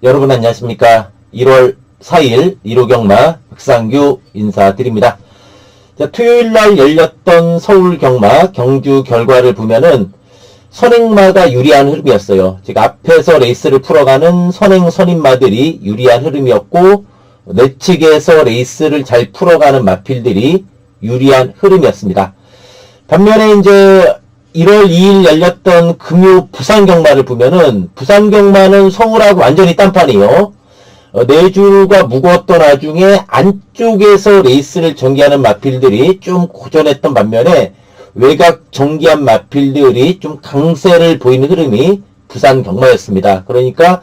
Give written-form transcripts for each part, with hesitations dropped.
여러분 안녕하십니까. 1월 4일 1호 경마 박상규 인사드립니다. 자, 토요일날 열렸던 서울 경마 경주 결과를 보면은 선행마가 유리한 흐름이었어요. 즉 앞에서 레이스를 풀어가는 선행 선임마들이 유리한 흐름이었고 내측에서 레이스를 잘 풀어가는 마필들이 유리한 흐름이었습니다. 반면에 이제 1월 2일 열렸던 금요 부산 경마를 보면은 부산 경마는 서울하고 완전히 딴판이에요. 내주가 무거웠던 와중에 안쪽에서 레이스를 전개하는 마필들이 좀 고전했던 반면에 외곽 전개한 마필들이 좀 강세를 보이는 흐름이 부산 경마였습니다. 그러니까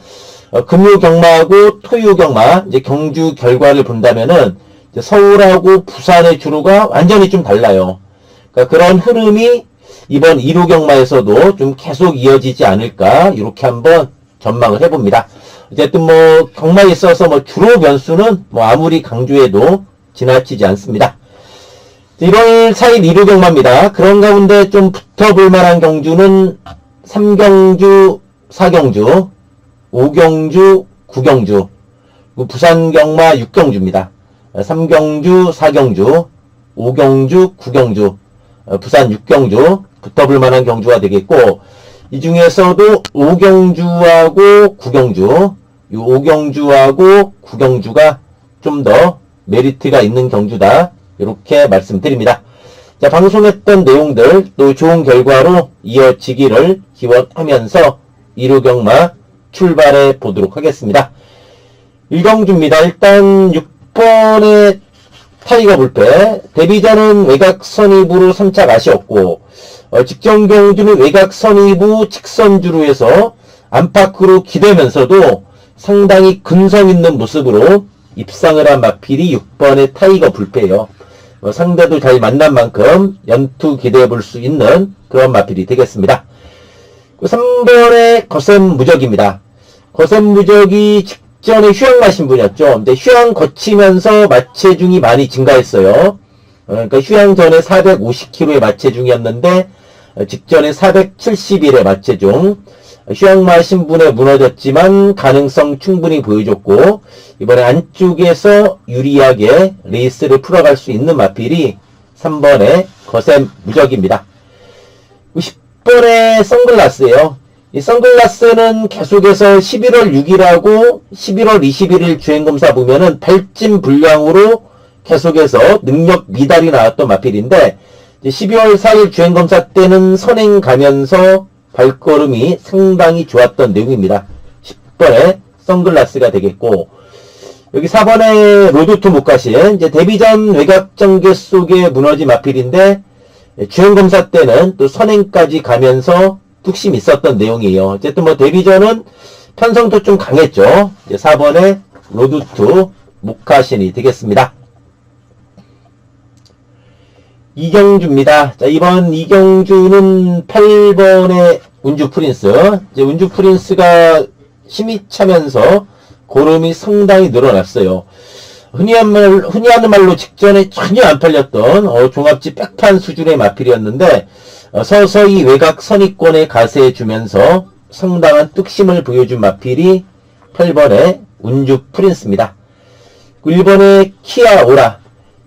금요 경마하고 토요 경마, 이제 경주 결과를 본다면은 이제 서울하고 부산의 주로가 완전히 좀 달라요. 그러니까 그런 흐름이 이번 1호 경마에서도 좀 계속 이어지지 않을까 이렇게 한번 전망을 해봅니다. 어쨌든 뭐 경마에 있어서 뭐 주로 변수는 뭐 아무리 강조해도 지나치지 않습니다. 1월 4일 1호 경마입니다. 그런 가운데 좀 붙어볼 만한 경주는 3경주, 4경주, 5경주, 9경주, 부산 경마 6경주입니다. 3경주, 4경주, 5경주, 9경주, 부산 6경주 붙어볼 만한 경주가 되겠고, 이 중에서도 5경주하고 9경주, 이 5경주하고 9경주가 좀 더 메리트가 있는 경주다. 이렇게 말씀드립니다. 자, 방송했던 내용들 또 좋은 결과로 이어지기를 기원하면서 1호 경마 출발해 보도록 하겠습니다. 1경주입니다. 일단 6번의 타이거 불패, 데뷔전은 외곽 선입으로 3착 아쉬웠고, 직전 경주는 외곽 선입우 직선주로 해서 안팎으로 기대면서도 상당히 근성 있는 모습으로 입상을 한 마필이 6번의 타이거 불패예요. 상대도 잘 만난 만큼 연투 기대해 볼 수 있는 그런 마필이 되겠습니다. 3번의 거센 무적입니다. 거센 무적이 직전에 휴양 마신 분이었죠. 근데 휴양 거치면서 마체중이 많이 증가했어요. 그러니까 휴양 전에 450kg의 마체중이었는데 직전에 471의 마체중. 휴양 마신 분에 무너졌지만 가능성 충분히 보여줬고 이번에 안쪽에서 유리하게 레이스를 풀어갈 수 있는 마필이 3번의 거센 무적입니다. 10번의 선글라스예요. 이 선글라스는 계속해서 11월 6일하고 11월 21일 주행검사 보면은 발진 불량으로 계속해서 능력 미달이 나왔던 마필인데 12월 4일 주행검사 때는 선행 가면서 발걸음이 상당히 좋았던 내용입니다. 10번에 선글라스가 되겠고, 여기 4번에 로드투 못가신, 이제 데뷔전 외곽 전개 속에 무너진 마필인데, 주행검사 때는 또 선행까지 가면서 뚝심 있었던 내용이에요. 어쨌든 뭐 데뷔전은 편성도 좀 강했죠. 이제 4번에 로드투 목카신이 되겠습니다. 이경주입니다. 자, 이번 이경주는 8번의 운주 프린스. 이제 운주 프린스가 힘이 차면서 고름이 상당히 늘어났어요. 흔히 하는 말로 직전에 전혀 안 팔렸던 종합지 백판 수준의 마필이었는데 서서히 외곽 선입권에 가세해주면서 상당한 뚝심을 보여준 마필이 8번의 운주 프린스입니다. 1번의 키아 오라.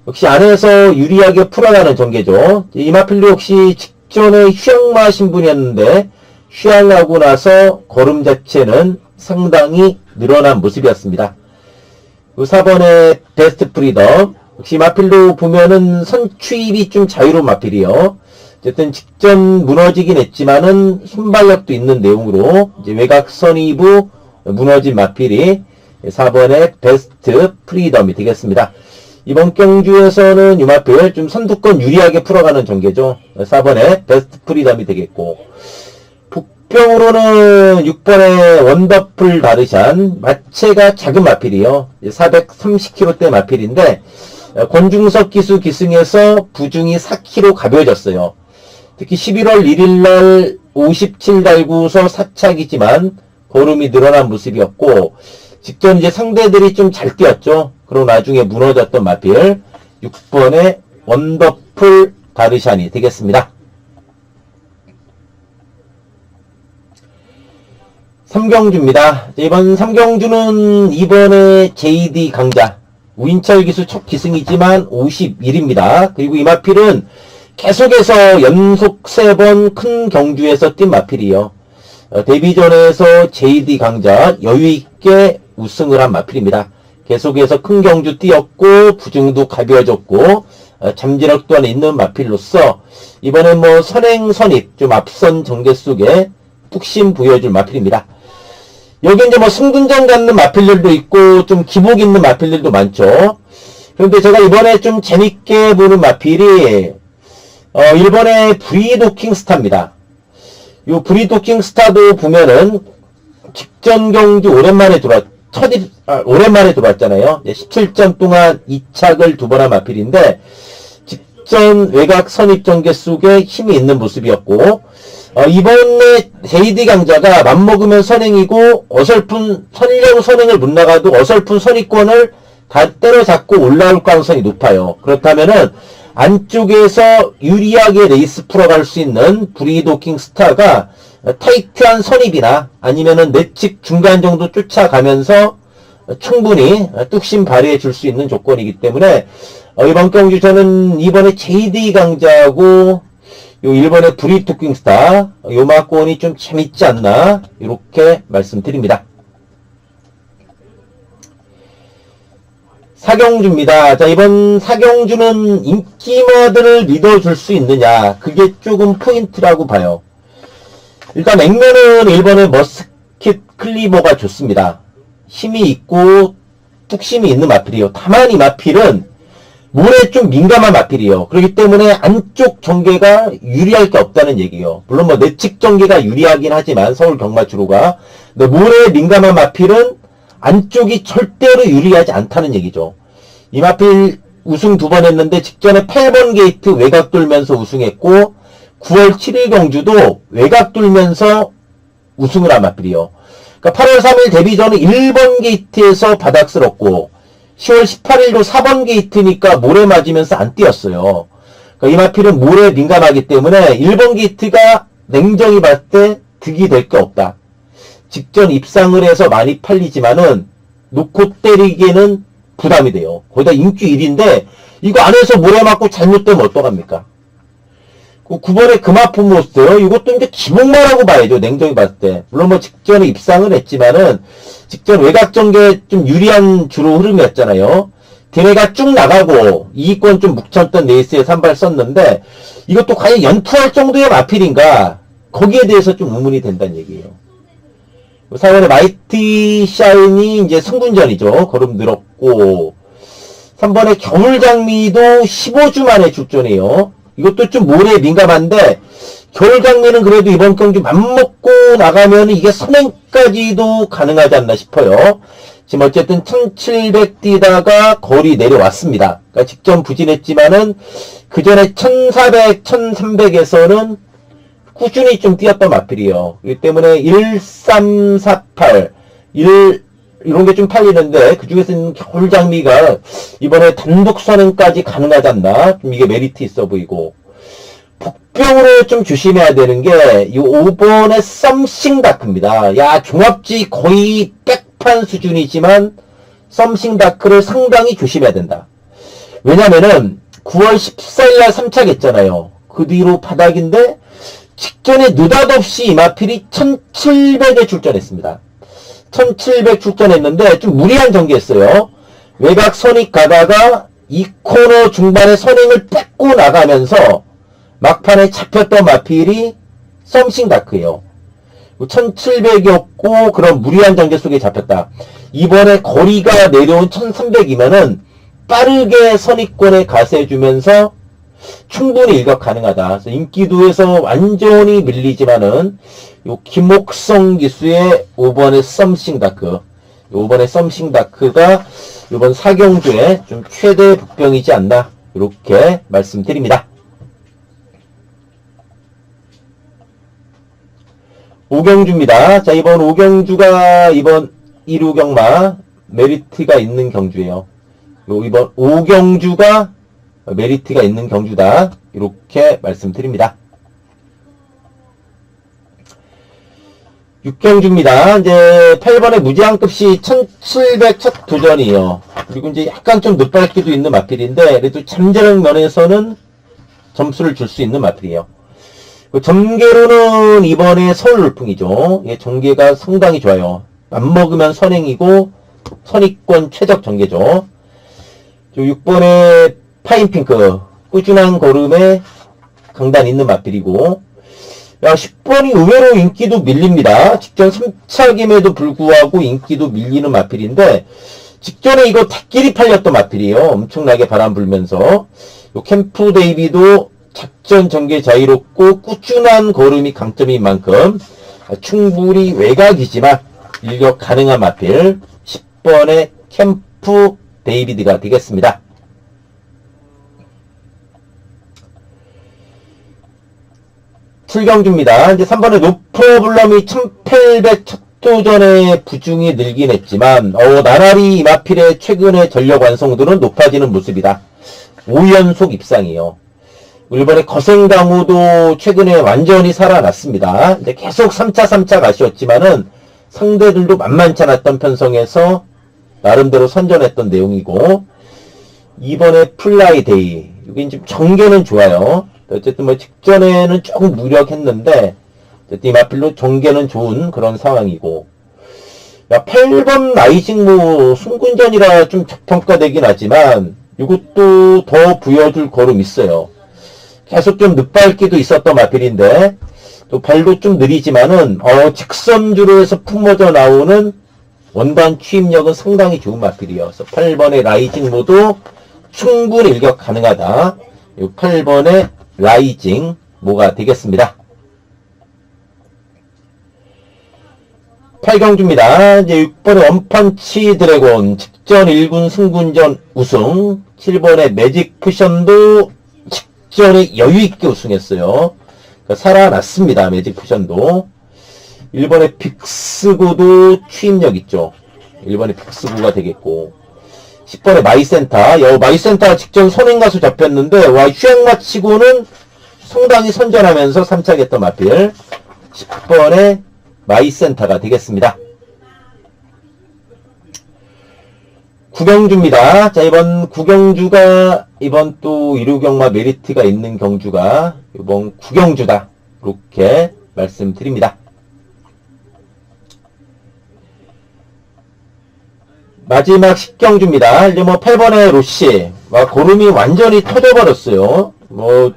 역시 안에서 유리하게 풀어가는 전개죠. 이 마필도 역시 직전에 휴양마 신분이었는데 휴양하고 나서 걸음 자체는 상당히 늘어난 모습이었습니다. 4번의 베스트 프리덤. 역시 마필도 보면은 선취입이 좀 자유로운 마필이요. 어쨌든 직전 무너지긴 했지만은 순발력도 있는 내용으로 이제 외곽 선입우 무너진 마필이 4번의 베스트 프리덤이 되겠습니다. 이번 경주에서는 유마필 좀 선두권 유리하게 풀어가는 전개죠. 4번에 베스트 프리덤이 되겠고, 복병으로는 6번의 원더풀 바르샨, 마체가 작은 마필이요. 430kg대 마필인데 권중석 기수 기승에서 부중이 4kg 가벼워졌어요. 특히 11월 1일날 57달구서 4착이지만 걸음이 늘어난 모습이었고, 직전 이제 상대들이 좀 잘 뛰었죠. 그리고 나중에 무너졌던 마필 6번의 원더풀 바르샨이 되겠습니다. 삼경주입니다. 이번 삼경주는 이번에 JD 강자 우인철 기수 첫 기승이지만 51입니다. 그리고 이 마필은 계속해서 연속 3번 큰 경주에서 뛴 마필이요. 데뷔전에서 JD 강자 여유있게 우승을 한 마필입니다. 계속해서 큰 경주 뛰었고 부중도 가벼워졌고 잠재력 또한 있는 마필로서 이번엔 뭐 선행 선입 좀 앞선 전개 속에 뚝심 부여줄 마필입니다. 여기 이제 뭐 승분전 갖는 마필들도 있고 좀 기복 있는 마필들도 많죠. 그런데 제가 이번에 좀 재밌게 보는 마필이 일본의 브리도킹 스타입니다. 요 브리도킹 스타도 보면은 직전 경주 오랜만에 오랜만에 들어왔잖아요. 17전 동안 2착을 2번 한 마필인데 직전 외곽 선입 전개 속에 힘이 있는 모습이었고 이번에 JD 강자가 맘먹으면 선행이고 어설픈 선이라고 선행을 못 나가도 어설픈 선입권을 다 때려잡고 올라올 가능성이 높아요. 그렇다면은 안쪽에서 유리하게 레이스 풀어갈 수 있는 브리도킹 스타가 타이트한 선입이나 아니면은 내측 중간 정도 쫓아가면서 충분히 뚝심 발휘해 줄 수 있는 조건이기 때문에 이번 경주 저는 이번에 JD 강자하고 요 일본의 브리도킹 스타 요 마권이 좀 재밌지 않나 이렇게 말씀드립니다. 사경주입니다. 자, 이번 사경주는 인기마들을 믿어줄 수 있느냐 그게 조금 포인트라고 봐요. 일단 액면은 일본의 머스킷 클리버가 좋습니다. 힘이 있고 뚝심이 있는 마필이에요. 다만 이 마필은 물에 좀 민감한 마필이에요. 그렇기 때문에 안쪽 전개가 유리할 게 없다는 얘기예요. 물론 뭐 내측 전개가 유리하긴 하지만 서울 경마주로가 근데 물에 민감한 마필은 안쪽이 절대로 유리하지 않다는 얘기죠. 이 마필 우승 2번 했는데 직전에 8번 게이트 외곽 돌면서 우승했고 9월 7일 경주도 외곽 돌면서 우승을 한 마필이요. 그러니까 8월 3일 데뷔전은 1번 게이트에서 바닥스럽고 10월 18일도 4번 게이트니까 모래 맞으면서 안 뛰었어요. 그러니까 이 마필은 모래에 민감하기 때문에 1번 게이트가 냉정히 봤을 때 득이 될 게 없다. 직전 입상을 해서 많이 팔리지만은 놓고 때리기에는 부담이 돼요. 거기다 인기 1인데 이거 안에서 모래 맞고 잘못되면 어떡합니까? 9번에 금화품 모스요. 이것도 이제 기복마라고 봐야죠. 냉정히 봤을 때. 물론 뭐 직전에 입상을 했지만은 직전 외곽 전개 좀 유리한 주로 흐름이었잖아요. 대회가 쭉 나가고 이익권 좀 묵혔던 레이스에 산발 썼는데 이것도 과연 연투할 정도의 마필인가? 거기에 대해서 좀 의문이 된다는 얘기예요. 4번에 마이티 샤인이 이제 승분전이죠. 걸음 늘었고 3번에 겨울장미도 15주 만에 출전이에요. 이것도 좀 모래에 민감한데 겨울장미는 그래도 이번 경주 맘먹고 나가면 이게 선행까지도 가능하지 않나 싶어요. 지금 어쨌든 1700 뛰다가 거리 내려왔습니다. 그러니까 직전 부진했지만은 그 전에 1400, 1300에서는 꾸준히 좀 뛰었던 마필이에요. 그렇기 때문에 1348, 이런 게 좀 팔리는데 그 중에서는 겨울장미가 이번에 단독 선행까지 가능하지 않나? 좀 이게 메리트 있어 보이고 복병으로 좀 조심해야 되는 게 이 5번의 썸싱다크입니다. 야, 종합지 거의 백판 수준이지만 썸싱다크를 상당히 조심해야 된다. 왜냐면은 9월 14일날 3착 했잖아요. 그 뒤로 바닥인데 직전에 느닷없이 이 마필이 1700에 출전했습니다. 1700 출전했는데 좀 무리한 전개했어요. 외곽 선익 가다가 이 코너 중반에 선행을 뺏고 나가면서 막판에 잡혔던 마필이 썸싱다크예요. 1700이었고 그런 무리한 전개 속에 잡혔다. 이번에 거리가 내려온 1300이면은 빠르게 선익권에 가세해주면서 충분히 일각 가능하다. 그래서 인기도에서 완전히 밀리지만은 요 김옥성 기수의 5번의 썸싱다크, 5번의 썸싱다크가 이번 사경주에 좀 최대 복병이지 않나 이렇게 말씀드립니다. 오경주입니다. 자, 이번 오경주가 이번 1루 경마 메리트가 있는 경주예요. 이번 오경주가 메리트가 있는 경주다. 이렇게 말씀드립니다. 6경주입니다. 이제 8번에 무제한급시 1700 첫 도전이에요. 그리고 이제 약간 좀 늦밟기도 있는 마필인데, 그래도 잠재력 면에서는 점수를 줄 수 있는 마필이에요. 전개로는 이번에 서울울풍이죠. 예, 전개가 상당히 좋아요. 안 먹으면 선행이고, 선의권 최적 전개죠. 6번에 파인핑크, 꾸준한 걸음에 강단 있는 마필이고, 10번이 의외로 인기도 밀립니다. 직전 3차김에도 불구하고 인기도 밀리는 마필인데, 직전에 이거 닭끼리 팔렸던 마필이에요. 엄청나게 바람 불면서. 캠프 데이비도 작전 전개 자유롭고 꾸준한 걸음이 강점인 만큼 충분히 외곽이지만 일격 가능한 마필 10번의 캠프 데이비드가 되겠습니다. 출경주입니다. 이제 3번의 노프블럼이 1800 첫 도전에 부중이 늘긴 했지만 나날이 이 마필의 최근의 전력 완성도는 높아지는 모습이다. 5연속 입상이에요. 일본의 거센강우도 최근에 완전히 살아났습니다. 근데 계속 3차 아쉬웠지만은 상대들도 만만치 않았던 편성에서 나름대로 선전했던 내용이고, 이번에 플라이데이, 여긴 좀 전개는 좋아요. 어쨌든 뭐 직전에는 조금 무력했는데 어쨌든 이 마필로 전개는 좋은 그런 상황이고, 8번 라이징 뭐 순군전이라 좀 저평가되긴 하지만 이것도 더 부여줄 걸음 있어요. 계속 좀 늦밟기도 있었던 마필인데 또 발도 좀 느리지만은 직선주로 해서 품어져 나오는 원단 추입력은 상당히 좋은 마필이어서 8번의 라이징 모도 충분히 일격 가능하다. 8번의 라이징 모가 되겠습니다. 8경주입니다. 이제 6번의 원펀치 드래곤 직전 1군 승군전 우승, 7번의 매직 푸션도 직전에 여유있게 우승했어요. 그러니까 살아났습니다. 매직 푸션도. 1번의 빅스구도 추임력 있죠. 1번의 빅스구가 되겠고, 10번의 마이센터. 마이센터 직전 선행가수 잡혔는데 휴양마치고는 상당히 선전하면서 3차겠던 마필 10번의 마이센터가 되겠습니다. 구경주입니다. 자, 이번 구경주가 이번 또 일요경마 메리트가 있는 경주가 이번 구경주다. 이렇게 말씀드립니다. 마지막 10경주입니다. 이제 뭐 8번의 로시. 고름이 완전히 터져버렸어요.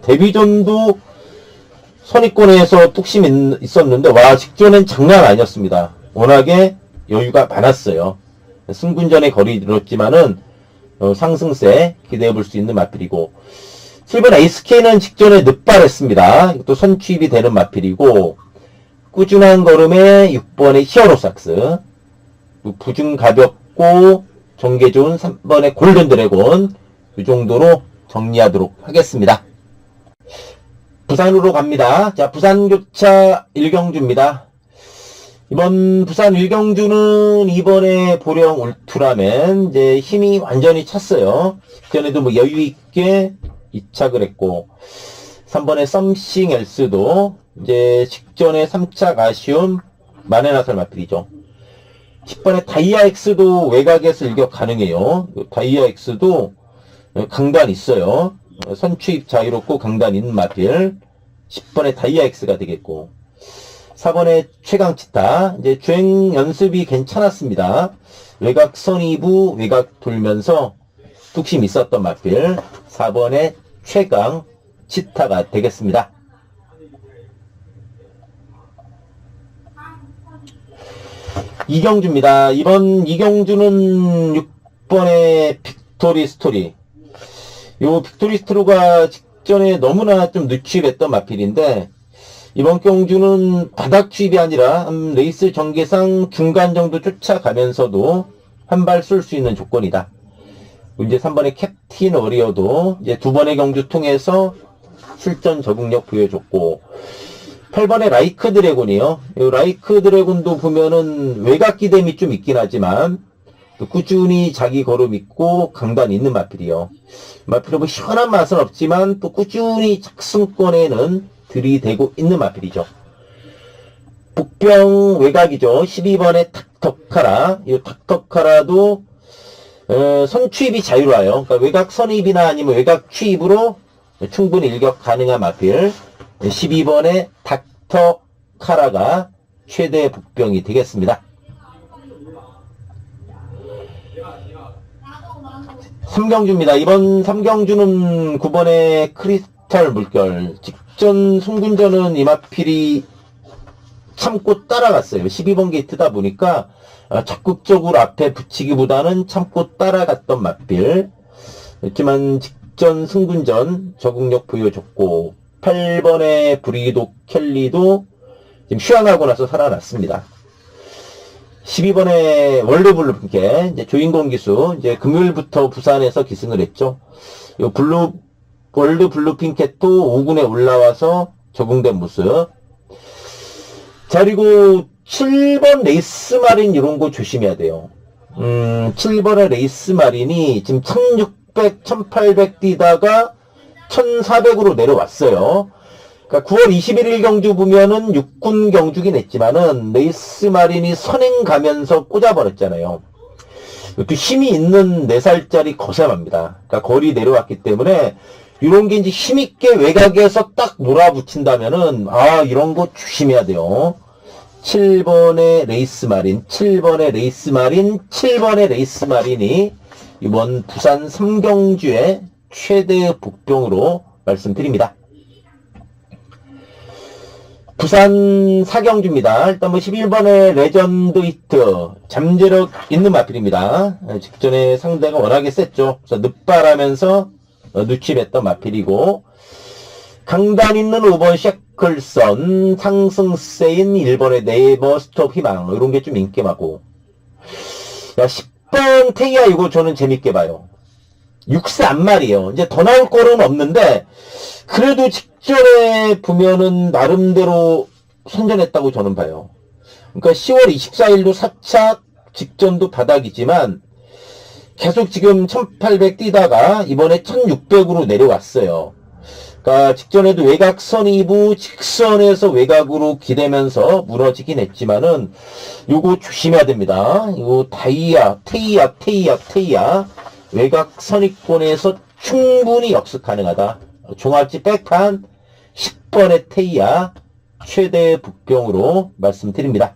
데뷔전도 선의권에서 뚝심이 있었는데, 직전엔 장난 아니었습니다. 워낙에 여유가 많았어요. 승군전에 거리 늘었지만은, 상승세 기대해볼 수 있는 마필이고, 7번 에이스K는 직전에 늦발했습니다. 또 선취입이 되는 마필이고, 꾸준한 걸음에 6번의 히어로삭스, 부중 가볍고 전개 좋은 3번의 골든드래곤, 이 정도로 정리하도록 하겠습니다. 부산으로 갑니다. 자, 부산교차 1경주입니다. 이번 부산 1경주는 이번에 보령 울트라맨 이제 힘이 완전히 찼어요. 직전에도 뭐 여유있게 이착을 했고, 3번의 썸씽 엘스도 이제 직전에 3착 아쉬움 만회나설 마필이죠. 10번의 다이아엑스도 외곽에서 일격 가능해요. 다이아엑스도 강단 있어요. 선취입 자유롭고 강단 있는 마필 10번의 다이아엑스가 되겠고, 4번의 최강치타 이제 주행 연습이 괜찮았습니다. 외곽 선이부 외곽 돌면서 뚝심 있었던 마필 4번의 최강치타가 되겠습니다. 이경주입니다. 이번 이경주는 6번의 빅토리 스토리. 요 빅토리 스토리가 직전에 너무나 좀 늦추입했던 마필인데, 이번 경주는 바닥 추입이 아니라 레이스 전개상 중간 정도 쫓아가면서도 한 발 쏠 수 있는 조건이다. 이제 3번의 캡틴 워리어도 이제 두 번의 경주 통해서 실전 적응력 보여줬고, 8번의 라이크 드래곤이요. 이 라이크 드래곤도 보면은 외곽 기댐이 좀 있긴 하지만 또 꾸준히 자기 걸음 있고 강단 있는 마필이요. 마필은 뭐 시원한 맛은 없지만 또 꾸준히 착승권에는 들이대고 있는 마필이죠. 복병 외곽이죠. 12번의 탁터카라. 이 탁터카라도 선 추입이 자유로워요. 그러니까 외곽 선입이나 아니면 외곽 추입으로 충분히 일격 가능한 마필. 12번의 닥터카라가 최대 복병이 되겠습니다. 3경주입니다. 이번 3경주는 9번의 크리스탈 물결. 직전 송군전은 이 마필이 참고 따라갔어요. 12번 게이트다 보니까 적극적으로 앞에 붙이기보다는 참고 따라갔던 마필. 그렇지만 직전 승군전 적응력 보여줬고 8번의 브리도 켈리도 지금 휴양하고 나서 살아났습니다. 12번의 월드블루 핑켓, 이제 조인공 기수, 이제 금요일부터 부산에서 기승을 했죠. 요 월드 블루 핑켓도 5군에 올라와서 적응된 모습. 자, 그리고 7번 레이스 마린 이런 거 조심해야 돼요. 7번의 레이스 마린이 지금 1600, 1800 뛰다가 1400으로 내려왔어요. 그러니까 9월 21일 경주 보면은 6군 경주긴 했지만은 레이스 마린이 선행 가면서 꽂아버렸잖아요. 또 힘이 있는 4살짜리 거셈합니다. 그러니까 거리 내려왔기 때문에 이런 게 이제 힘있게 외곽에서 딱 몰아붙인다면은 이런 거 조심해야 돼요. 7번의 레이스 마린, 7번의 레이스 마린, 7번의 레이스 마린이 이번 부산 3경주의 최대 복병으로 말씀드립니다. 부산 4경주입니다. 일단 11번의 레전드 히트, 잠재력 있는 마필입니다. 직전에 상대가 워낙에 셌죠. 그래서 늦발하면서 누침했던 마필이고, 강단 있는 5번 셰클선, 상승세인 1번의 네이버 스톱 희망, 이런 게 좀 인기 많고. 10번 태이아 이거 저는 재밌게 봐요. 6세 앞말이에요. 이제 더 나올 거는 없는데, 그래도 직전에 보면은 나름대로 선전했다고 저는 봐요. 그러니까 10월 24일도 4차 직전도 바닥이지만, 계속 지금 1800 뛰다가 이번에 1600으로 내려왔어요. 그러니까 직전에도 외곽 선이부 직선에서 외곽으로 기대면서 무너지긴 했지만은 요거 조심해야 됩니다. 이거 테이아 외곽 선입권에서 충분히 역습 가능하다. 종합지 백판 10번의 테이아 최대 복병으로 말씀드립니다.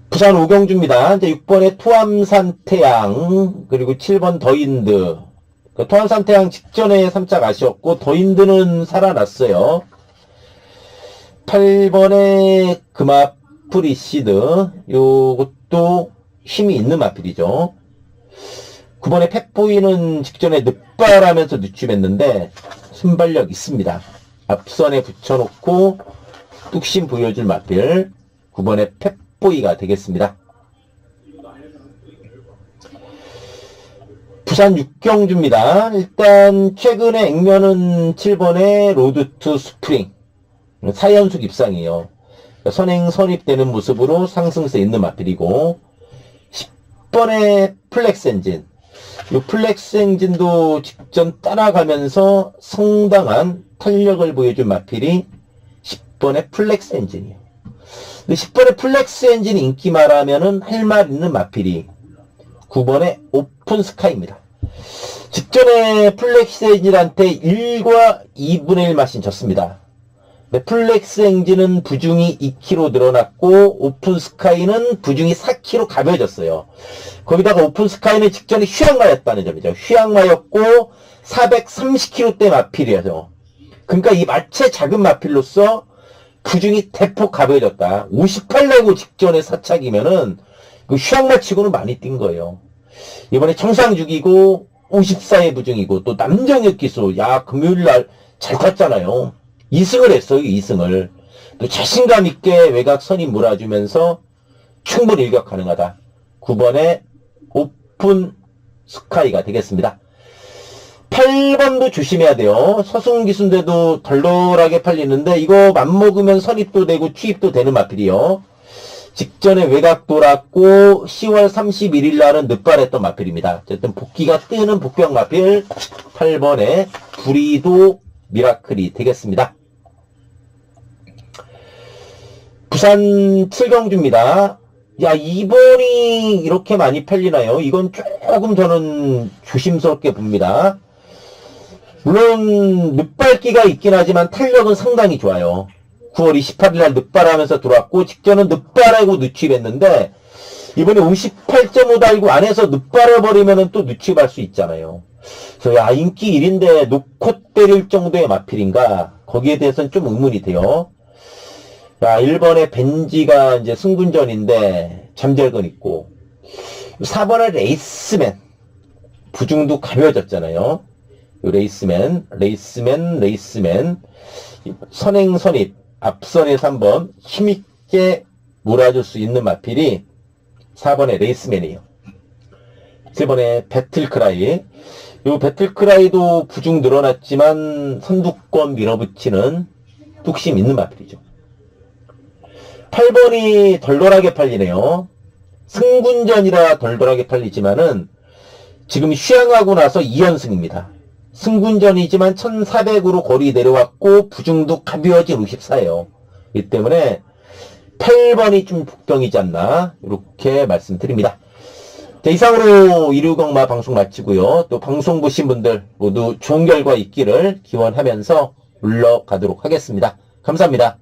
부산 5경주입니다. 이제 6번의 투암산 태양, 그리고 7번 더인드. 투암산 태양 직전에 3짝 아쉬웠고, 더인드는 살아났어요. 8번의 금화프리시드, 요것도 힘이 있는 마필이죠. 9번의 펫보이는 직전에 늦발하면서 늦춤했는데, 순발력 있습니다. 앞선에 붙여놓고, 뚝심 보여줄 마필, 9번의 펫보이가 되겠습니다. 부산 6경주입니다. 일단 최근에 액면은 7번의 로드 투 스프링 4연속 입상이에요. 선행 선입되는 모습으로 상승세 있는 마필이고, 10번의 플렉스 엔진, 이 플렉스 엔진도 직전 따라가면서 상당한 탄력을 보여준 마필이 10번의 플렉스 엔진이에요. 근데 10번의 플렉스 엔진 인기 말하면은 할 말 있는 마필이 9번의 오픈 스카이입니다. 직전에 플렉스 엔진한테 1과 2분의 1 마신 졌습니다. 플렉스 엔진은 부중이 2kg 늘어났고 오픈 스카이는 부중이 4kg 가벼워졌어요. 거기다가 오픈 스카이는 직전에 휴양마였다는 점이죠. 휴양마였고 430kg대 마필이어서, 그러니까 이 마체 작은 마필로서 부중이 대폭 가벼워졌다. 58레고 직전에 4착이면은 그 휴양마 치고는 많이 뛴 거예요. 이번에 청상 죽이고 54의 부중이고 또 남정혁 기수, 금요일날 잘 탔잖아요. 2승을 했어요. 2승을. 또 자신감 있게 외곽 선임 몰아주면서 충분히 일격 가능하다. 9번의 오픈 스카이가 되겠습니다. 8번도 조심해야 돼요. 서승훈 기수인데도 덜덜하게 팔리는데 이거 맘먹으면 선입도 되고 취입도 되는 마필이요. 직전에 외곽 돌았고 10월 31일 날은 늦발했던 마필입니다. 어쨌든 복귀가 뜨는 복병 마필 8번의 브리도 미라클이 되겠습니다. 부산 7경주입니다. 야, 2번이 이렇게 많이 팔리나요? 이건 조금 저는 조심스럽게 봅니다. 물론 늦발기가 있긴 하지만 탄력은 상당히 좋아요. 9월 28일날 늦발하면서 들어왔고 직전은 늦발하고 늦추입했는데 이번에 58.5 달고 안에서 늦발해버리면 또 늦추입할 수 있잖아요. 그래서 야, 인기 1인데 놓고 때릴 정도의 마필인가? 거기에 대해서는 좀 의문이 돼요. 야, 1번의 벤지가 이제 승군전인데 잠재건 있고 4번의 레이스맨 부중도 가벼워졌잖아요. 레이스맨 선행 선입 앞선에서 한번 힘있게 몰아줄 수 있는 마필이 4번의 레이스맨이에요. 7번의 배틀크라이. 요 배틀크라이도 부중 늘어났지만 선두권 밀어붙이는 뚝심 있는 마필이죠. 8번이 덜덜하게 팔리네요. 승군전이라 덜덜하게 팔리지만은 지금 휴양하고 나서 2연승입니다. 승군전이지만 1400으로 거리 내려왔고 부중도 가벼워진 54예요. 이 때문에 8번이 좀 복병이지 않나 이렇게 말씀드립니다. 자, 이상으로 이류경마 방송 마치고요. 또 방송 보신 분들 모두 좋은 결과 있기를 기원하면서 물러가도록 하겠습니다. 감사합니다.